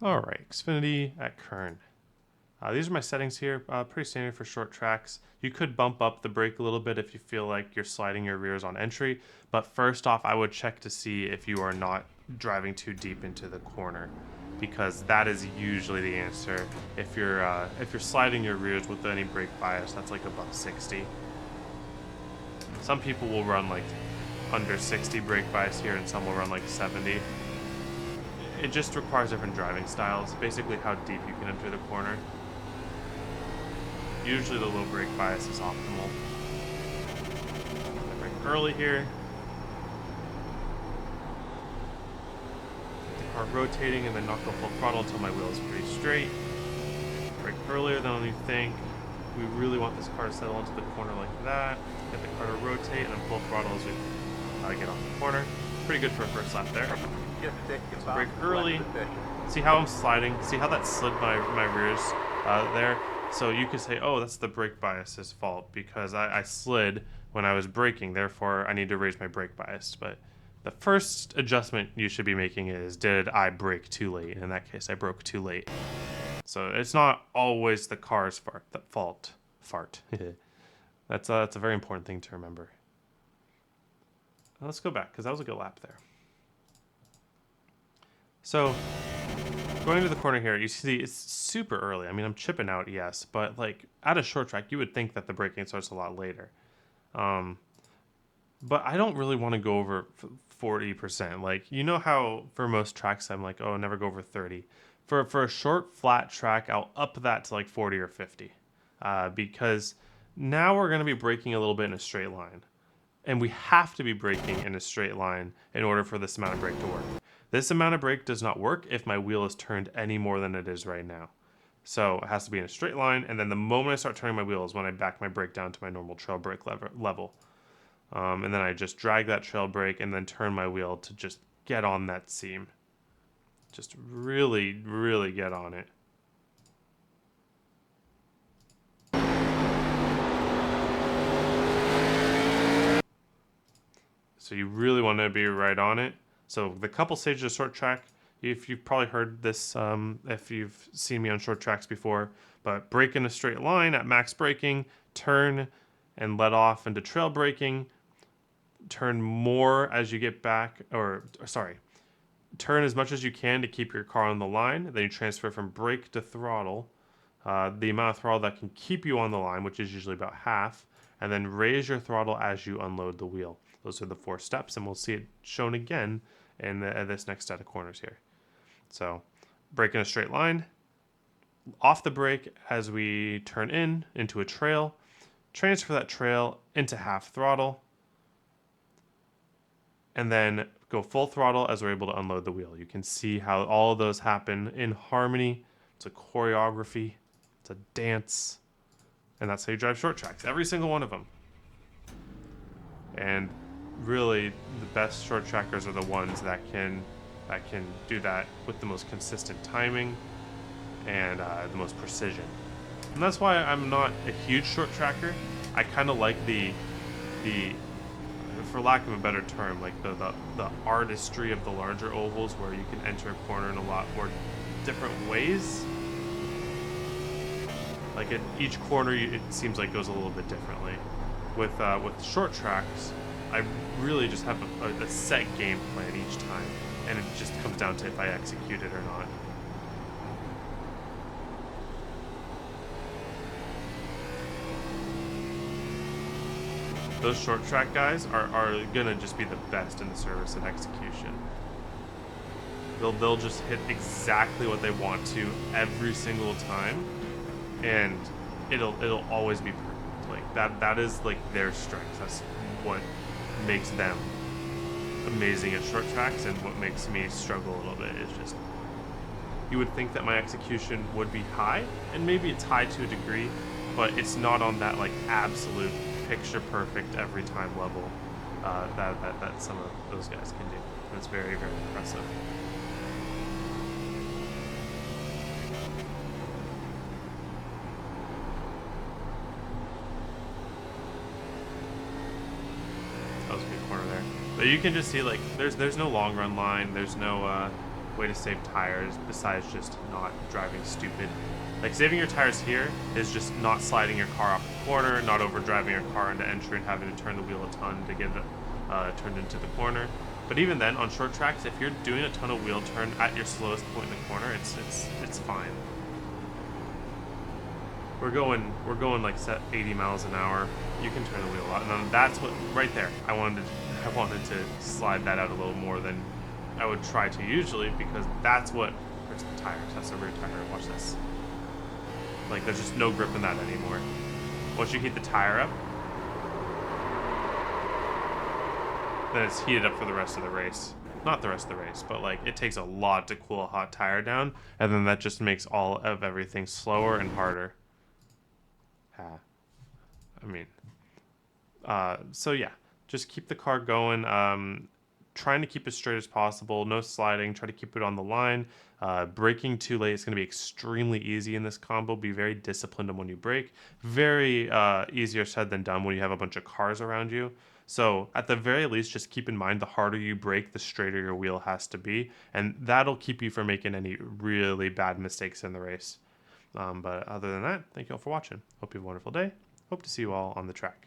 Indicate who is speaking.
Speaker 1: Alright, Xfinity at Kern. These are my settings here, pretty standard for short tracks. You could bump up the brake a little bit if you feel like you're sliding your rears on entry, but first off I would check to see if you are not driving too deep into the corner, because that is usually the answer. If you're sliding your rears with any brake bias, that's like above 60. Some people will run like under 60 brake bias here, and some will run like 70. It just requires different driving styles, basically how deep you can enter the corner. Usually the low brake bias is optimal. I brake early here. Get the car rotating and then not go full throttle until my wheel is pretty straight. Brake earlier than you think. We really want this car to settle into the corner like that. Get the car to rotate and then full throttle as we get off the corner. Pretty good for a first lap there. So brake early. See how I'm sliding? See how that slid my rears there? So you could say, oh, that's the brake bias's fault because I slid when I was braking, therefore I need to raise my brake bias. But the first adjustment you should be making is, did I brake too late? In that case, I broke too late. So it's not always the car's fault. That's a very important thing to remember. Now let's go back, because that was a good lap there. So going to the corner here, you see it's super early. I mean, I'm chipping out, yes, but like at a short track, you would think that the braking starts a lot later. But I don't really want to go over 40%. Like, you know how for most tracks I'm like, oh, never go over 30. For a short, flat track, I'll up that to like 40 or 50. Because now we're going to be braking a little bit in a straight line. And we have to be braking in a straight line in order for this amount of brake to work. This amount of brake does not work if my wheel is turned any more than it is right now. So it has to be in a straight line, and then the moment I start turning my wheel is when I back my brake down to my normal trail brake level. And then I just drag that trail brake and then turn my wheel to just get on that seam. Just really, really get on it. So you really want to be right on it. So the couple stages of short track, if you've probably heard this, if you've seen me on short tracks before, but brake in a straight line at max braking, turn and let off into trail braking, turn more as you get back, turn as much as you can to keep your car on the line, then you transfer from brake to throttle, the amount of throttle that can keep you on the line, which is usually about half, and then raise your throttle as you unload the wheel. Those are the 4 steps, and we'll see it shown again in this next set of corners here. So, brake in a straight line, off the brake as we turn into a trail, transfer that trail into half throttle, and then go full throttle as we're able to unload the wheel. You can see how all of those happen in harmony. It's a choreography, it's a dance, and that's how you drive short tracks, every single one of them. And really, the best short trackers are the ones that can do that with the most consistent timing and the most precision. And that's why I'm not a huge short tracker. I kind of like the for lack of a better term, like the artistry of the larger ovals, where you can enter a corner in a lot more different ways. Like at each corner, it seems like goes a little bit differently. With short tracks, I really just have a set game plan each time, and it just comes down to if I execute it or not. Those short track guys are gonna just be the best in the service of execution. They'll just hit exactly what they want to every single time, and it'll always be perfect. Like that is like their strength. That's what makes them amazing at short tracks, and what makes me struggle a little bit is just, you would think that my execution would be high, and maybe it's high to a degree, but it's not on that like absolute picture perfect every time level that some of those guys can do. And it's very, very impressive. That was a good corner there. But you can just see, like, there's no long run line, there's no way to save tires besides just not driving stupid. Like, saving your tires here is just not sliding your car off the corner, not overdriving your car into entry and having to turn the wheel a ton to get it turned into the corner. But even then, on short tracks, if you're doing a ton of wheel turn at your slowest point in the corner, it's fine. We're going like set 80 miles an hour. You can turn the wheel a lot, and that's what right there. I wanted to slide that out a little more than I would try to usually, because that's what hurts the tires. That's the rear tire. Watch this. Like, there's just no grip in that anymore. Once you heat the tire up, then it's heated up for the rest of the race. Not the rest of the race, but like, it takes a lot to cool a hot tire down, and then that just makes all of everything slower and harder. I mean, so yeah, just keep the car going. Trying to keep it straight as possible, no sliding, try to keep it on the line. Braking too late is going to be extremely easy in this combo. Be very disciplined on when you brake. Very easier said than done when you have a bunch of cars around you. So at the very least, just keep in mind the harder you brake, the straighter your wheel has to be. And that'll keep you from making any really bad mistakes in the race. But other than that, thank you all for watching. Hope you have a wonderful day. Hope to see you all on the track.